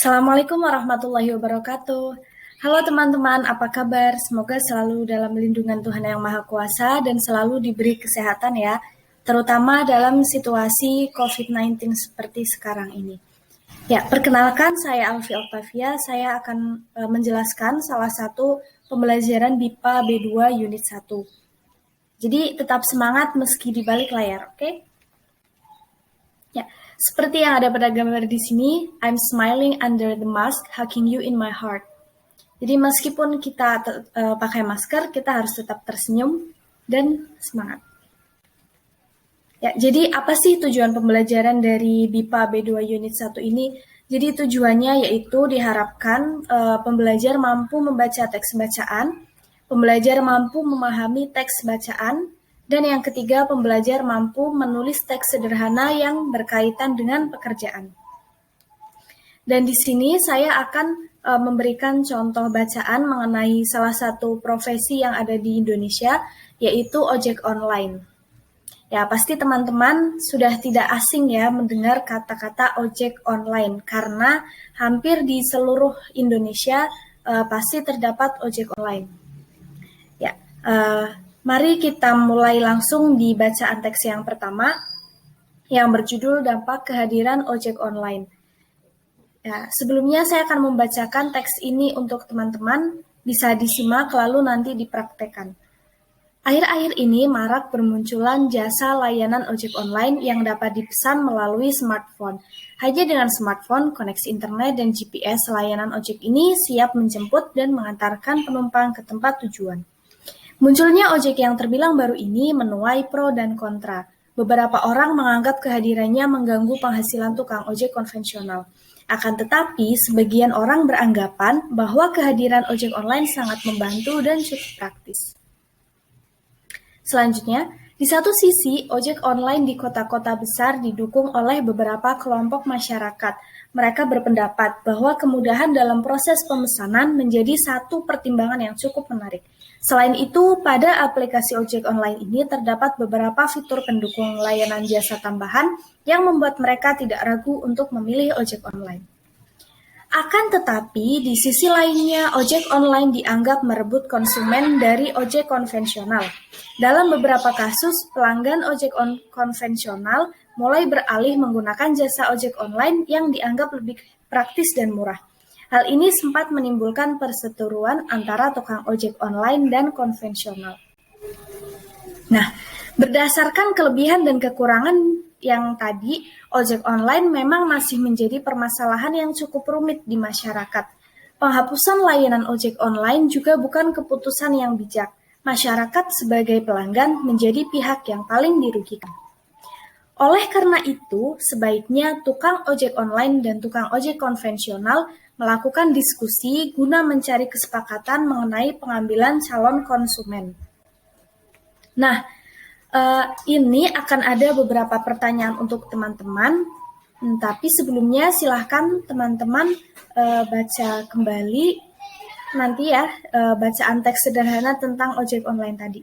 Assalamualaikum warahmatullahi wabarakatuh. Halo teman-teman, apa kabar? Semoga selalu dalam lindungan Tuhan Yang Maha Kuasa dan selalu diberi kesehatan ya, terutama dalam situasi COVID-19 seperti sekarang ini. Ya, perkenalkan saya Alfi Oktavia, saya akan menjelaskan salah satu pembelajaran BIPA B2 Unit 1. Jadi tetap semangat meski di balik layar, oke? Ya, seperti yang ada pada gambar di sini, I'm smiling under the mask, hugging you in my heart. Jadi meskipun kita pakai masker, kita harus tetap tersenyum dan semangat. Ya, jadi apa sih tujuan pembelajaran dari BIPA B2 Unit 1 ini? Jadi tujuannya yaitu diharapkan pembelajar mampu membaca teks bacaan, pembelajar mampu memahami teks bacaan, dan yang ketiga, pembelajar mampu menulis teks sederhana yang berkaitan dengan pekerjaan. Dan di sini saya akan memberikan contoh bacaan mengenai salah satu profesi yang ada di Indonesia, yaitu ojek online. Ya, pasti teman-teman sudah tidak asing ya mendengar kata-kata ojek online, karena hampir di seluruh Indonesia pasti terdapat ojek online. Ya, mari kita mulai langsung di bacaan teks yang pertama, yang berjudul Dampak Kehadiran Ojek Online. Ya, sebelumnya saya akan membacakan teks ini untuk teman-teman, bisa disimak lalu nanti dipraktekkan. Akhir-akhir ini marak bermunculan jasa layanan ojek online yang dapat dipesan melalui smartphone. Hanya dengan smartphone, koneksi internet, dan GPS, layanan ojek ini siap menjemput dan mengantarkan penumpang ke tempat tujuan. Munculnya ojek yang terbilang baru ini menuai pro dan kontra. Beberapa orang menganggap kehadirannya mengganggu penghasilan tukang ojek konvensional. Akan tetapi, sebagian orang beranggapan bahwa kehadiran ojek online sangat membantu dan cukup praktis. Selanjutnya, di satu sisi, ojek online di kota-kota besar didukung oleh beberapa kelompok masyarakat. Mereka berpendapat bahwa kemudahan dalam proses pemesanan menjadi satu pertimbangan yang cukup menarik. Selain itu, pada aplikasi ojek online ini terdapat beberapa fitur pendukung layanan jasa tambahan yang membuat mereka tidak ragu untuk memilih ojek online. Akan tetapi, di sisi lainnya, ojek online dianggap merebut konsumen dari ojek konvensional. Dalam beberapa kasus, pelanggan ojek konvensional mulai beralih menggunakan jasa ojek online yang dianggap lebih praktis dan murah. Hal ini sempat menimbulkan perseteruan antara tukang ojek online dan konvensional. Nah, berdasarkan kelebihan dan kekurangan yang tadi, ojek online memang masih menjadi permasalahan yang cukup rumit di masyarakat. Penghapusan layanan ojek online juga bukan keputusan yang bijak. Masyarakat sebagai pelanggan menjadi pihak yang paling dirugikan. Oleh karena itu, sebaiknya tukang ojek online dan tukang ojek konvensional melakukan diskusi guna mencari kesepakatan mengenai pengambilan calon konsumen. Nah, ini akan ada beberapa pertanyaan untuk teman-teman, tapi sebelumnya silahkan teman-teman baca kembali nanti ya bacaan teks sederhana tentang ojek online tadi.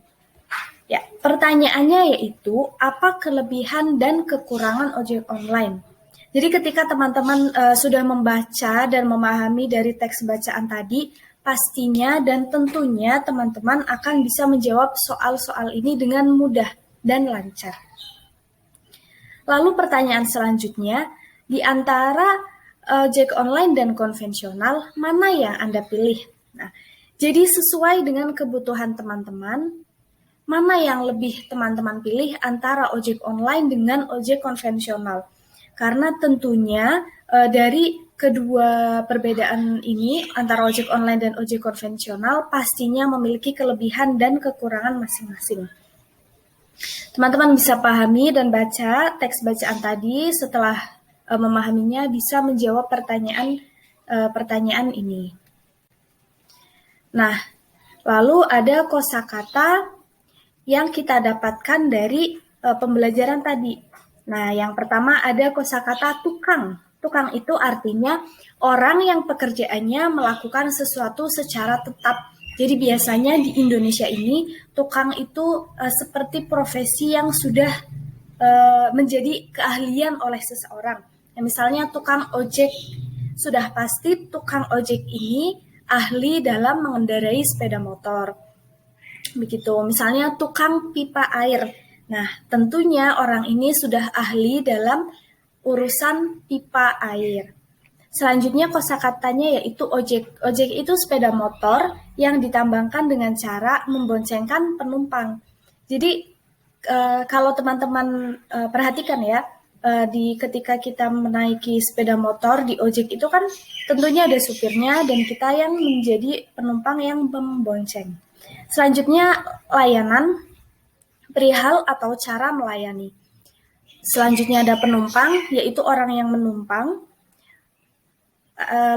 Ya, pertanyaannya yaitu apa kelebihan dan kekurangan ojek online? Jadi ketika teman-teman sudah membaca dan memahami dari teks bacaan tadi, pastinya dan tentunya teman-teman akan bisa menjawab soal-soal ini dengan mudah dan lancar. Lalu pertanyaan selanjutnya, di antara ojek online dan konvensional, mana yang Anda pilih? Nah, jadi sesuai dengan kebutuhan teman-teman, mana yang lebih teman-teman pilih antara ojek online dengan ojek konvensional? Karena tentunya dari kedua perbedaan ini antara ojek online dan ojek konvensional pastinya memiliki kelebihan dan kekurangan masing-masing. Teman-teman bisa pahami dan baca teks bacaan tadi, setelah memahaminya bisa menjawab pertanyaan ini. Nah, lalu ada kosakata yang kita dapatkan dari pembelajaran tadi. Nah, yang pertama ada kosakata tukang. Tukang itu artinya orang yang pekerjaannya melakukan sesuatu secara tetap. Jadi biasanya di Indonesia ini tukang itu seperti profesi yang sudah menjadi keahlian oleh seseorang. Misalnya tukang ojek sudah pasti tukang ojek ini ahli dalam mengendarai sepeda motor. Begitu, misalnya tukang pipa air. Nah, tentunya orang ini sudah ahli dalam urusan pipa air. Selanjutnya kosakatanya yaitu ojek. Ojek itu sepeda motor yang ditambangkan dengan cara memboncengkan penumpang. Jadi kalau teman-teman perhatikan ya, ketika kita menaiki sepeda motor di ojek itu kan tentunya ada supirnya dan kita yang menjadi penumpang yang membonceng. Selanjutnya layanan, perihal atau cara melayani. Selanjutnya ada penumpang, yaitu orang yang menumpang.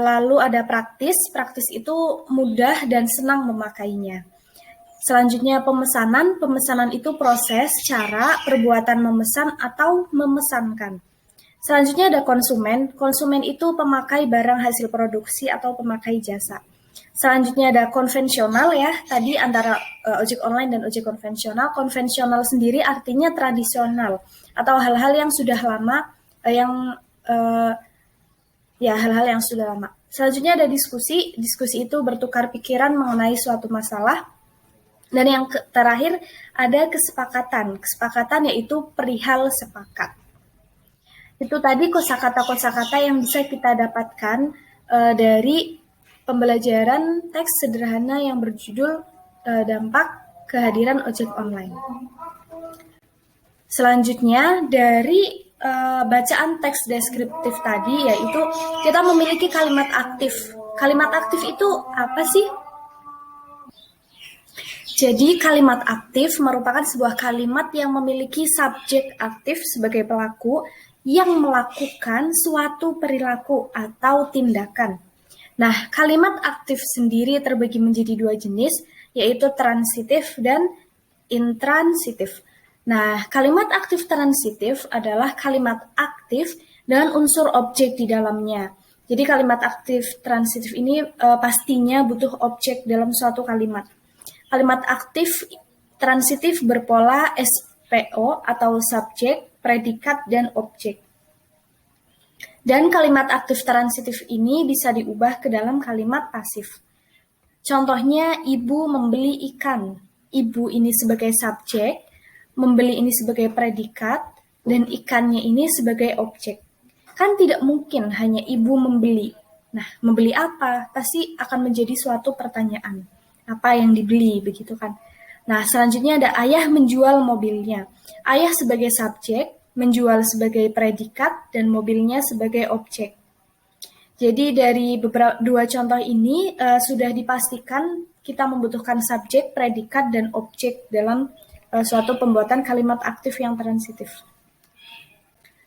Lalu ada praktis, praktis itu mudah dan senang memakainya. Selanjutnya pemesanan, pemesanan itu proses, cara, perbuatan memesan atau memesankan. Selanjutnya ada konsumen, konsumen itu pemakai barang hasil produksi atau pemakai jasa. Selanjutnya ada konvensional ya, tadi antara ojek online dan ojek konvensional. Konvensional sendiri artinya tradisional atau hal-hal yang sudah lama, hal-hal yang sudah lama. Selanjutnya ada diskusi, diskusi itu bertukar pikiran mengenai suatu masalah. Dan yang terakhir ada kesepakatan, kesepakatan yaitu perihal sepakat. Itu tadi kosakata-kosakata yang bisa kita dapatkan dari pembelajaran teks sederhana yang berjudul dampak kehadiran ojek online. Selanjutnya dari bacaan teks deskriptif tadi yaitu kita memiliki kalimat aktif. Kalimat aktif itu apa sih? Jadi kalimat aktif merupakan sebuah kalimat yang memiliki subjek aktif sebagai pelaku yang melakukan suatu perilaku atau tindakan. Nah, kalimat aktif sendiri terbagi menjadi dua jenis, yaitu transitif dan intransitif. Nah, kalimat aktif transitif adalah kalimat aktif dengan unsur objek di dalamnya. Jadi kalimat aktif transitif ini pastinya butuh objek dalam suatu kalimat. Kalimat aktif transitif berpola SPO atau subjek, predikat, dan objek. Dan kalimat aktif transitif ini bisa diubah ke dalam kalimat pasif. Contohnya, ibu membeli ikan. Ibu ini sebagai subjek, membeli ini sebagai predikat, dan ikannya ini sebagai objek. Kan tidak mungkin hanya ibu membeli. Nah, membeli apa? Pasti akan menjadi suatu pertanyaan. Apa yang dibeli, begitu kan? Nah, selanjutnya ada ayah menjual mobilnya. Ayah sebagai subjek, menjual sebagai predikat, dan mobilnya sebagai objek. Jadi dari dua contoh ini sudah dipastikan kita membutuhkan subjek, predikat, dan objek dalam suatu pembuatan kalimat aktif yang transitif.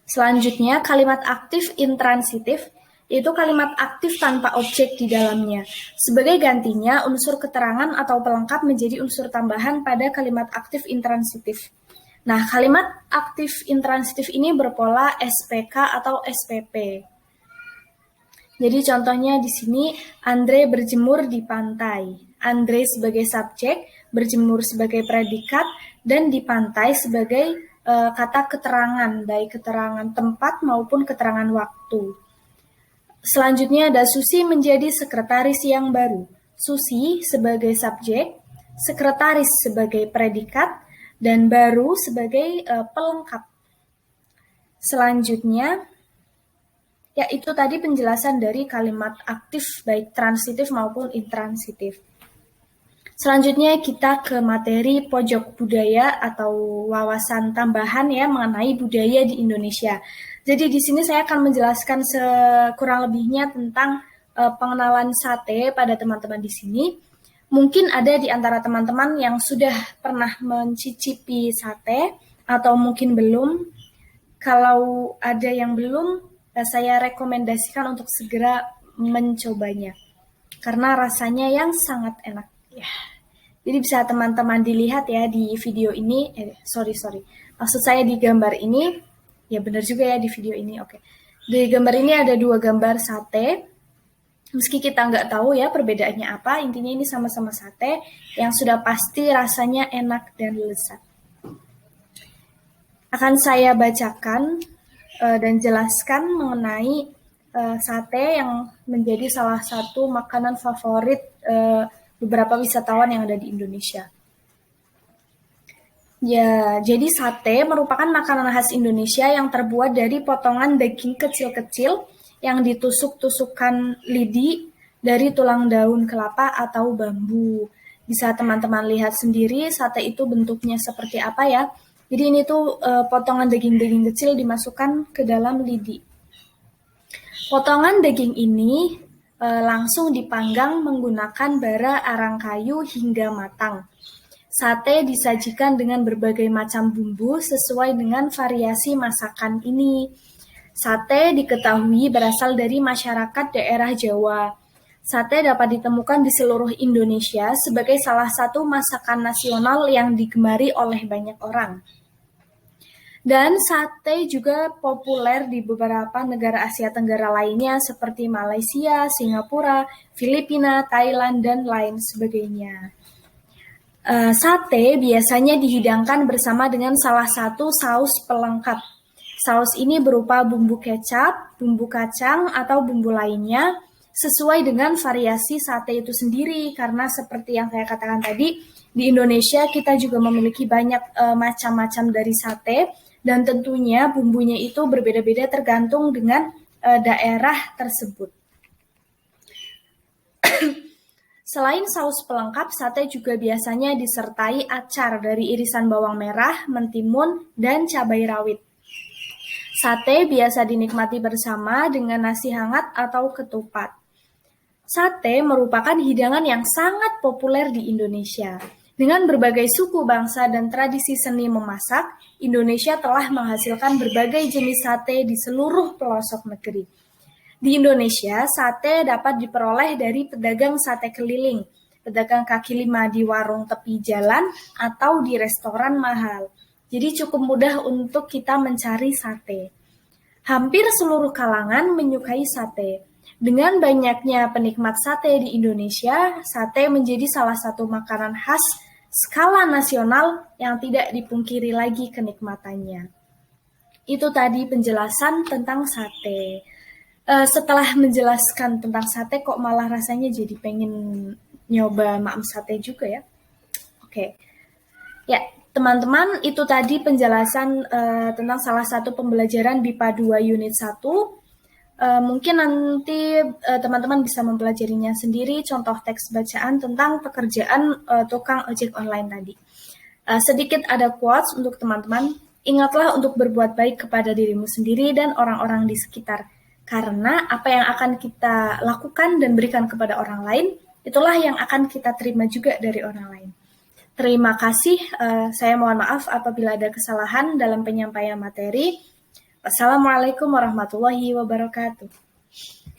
Selanjutnya, kalimat aktif intransitif, yaitu kalimat aktif tanpa objek di dalamnya. Sebagai gantinya, unsur keterangan atau pelengkap menjadi unsur tambahan pada kalimat aktif intransitif. Nah, kalimat aktif intransitif ini berpola SPK atau SPP. Jadi contohnya di sini, Andre berjemur di pantai. Andre sebagai subjek, berjemur sebagai predikat, dan di pantai sebagai kata keterangan, baik keterangan tempat maupun keterangan waktu. Selanjutnya ada Susi menjadi sekretaris yang baru. Susi sebagai subjek, sekretaris sebagai predikat, dan baru sebagai pelengkap. Selanjutnya, yaitu tadi penjelasan dari kalimat aktif baik transitif maupun intransitif. Selanjutnya kita ke materi pojok budaya atau wawasan tambahan ya mengenai budaya di Indonesia. Jadi di sini saya akan menjelaskan sekurang lebihnya tentang pengenalan sate pada teman-teman di sini. Mungkin ada di antara teman-teman yang sudah pernah mencicipi sate atau mungkin belum. Kalau ada yang belum, saya rekomendasikan untuk segera mencobanya karena rasanya yang sangat enak. Ya. Jadi bisa teman-teman dilihat ya di video ini. Maksud saya di gambar ini. Ya benar juga ya di video ini. Oke. Di gambar ini ada dua gambar sate. Meski kita nggak tahu ya perbedaannya apa, intinya ini sama-sama sate yang sudah pasti rasanya enak dan lezat. Akan saya bacakan dan jelaskan mengenai sate yang menjadi salah satu makanan favorit beberapa wisatawan yang ada di Indonesia. Ya, jadi sate merupakan makanan khas Indonesia yang terbuat dari potongan daging kecil-kecil yang ditusuk-tusukkan lidi dari tulang daun kelapa atau bambu. Bisa teman-teman lihat sendiri sate itu bentuknya seperti apa ya. Jadi ini tuh potongan daging-daging kecil dimasukkan ke dalam lidi. Potongan daging ini langsung dipanggang menggunakan bara arang kayu hingga matang. Sate disajikan dengan berbagai macam bumbu sesuai dengan variasi masakan ini. Sate diketahui berasal dari masyarakat daerah Jawa. Sate dapat ditemukan di seluruh Indonesia sebagai salah satu masakan nasional yang digemari oleh banyak orang. Dan sate juga populer di beberapa negara Asia Tenggara lainnya seperti Malaysia, Singapura, Filipina, Thailand, dan lain sebagainya. Sate biasanya dihidangkan bersama dengan salah satu saus pelengkap. Saus ini berupa bumbu kecap, bumbu kacang, atau bumbu lainnya sesuai dengan variasi sate itu sendiri. Karena seperti yang saya katakan tadi, di Indonesia kita juga memiliki banyak macam-macam dari sate dan tentunya bumbunya itu berbeda-beda tergantung dengan daerah tersebut. Selain saus pelengkap, sate juga biasanya disertai acar dari irisan bawang merah, mentimun, dan cabai rawit. Sate biasa dinikmati bersama dengan nasi hangat atau ketupat. Sate merupakan hidangan yang sangat populer di Indonesia. Dengan berbagai suku bangsa dan tradisi seni memasak, Indonesia telah menghasilkan berbagai jenis sate di seluruh pelosok negeri. Di Indonesia, sate dapat diperoleh dari pedagang sate keliling, pedagang kaki lima di warung tepi jalan, atau di restoran mahal. Jadi cukup mudah untuk kita mencari sate. Hampir seluruh kalangan menyukai sate. Dengan banyaknya penikmat sate di Indonesia, sate menjadi salah satu makanan khas skala nasional yang tidak dipungkiri lagi kenikmatannya. Itu tadi penjelasan tentang sate. Setelah menjelaskan tentang sate kok malah rasanya jadi pengen nyoba maem sate juga ya. Oke. Ya, teman-teman, itu tadi penjelasan tentang salah satu pembelajaran BIPA 2 Unit 1. Mungkin nanti teman-teman bisa mempelajarinya sendiri, contoh teks bacaan tentang pekerjaan tukang ojek online tadi. Sedikit ada quotes untuk teman-teman. Ingatlah untuk berbuat baik kepada dirimu sendiri dan orang-orang di sekitar. Karena apa yang akan kita lakukan dan berikan kepada orang lain, itulah yang akan kita terima juga dari orang lain. Terima kasih, saya mohon maaf apabila ada kesalahan dalam penyampaian materi. Wassalamualaikum warahmatullahi wabarakatuh.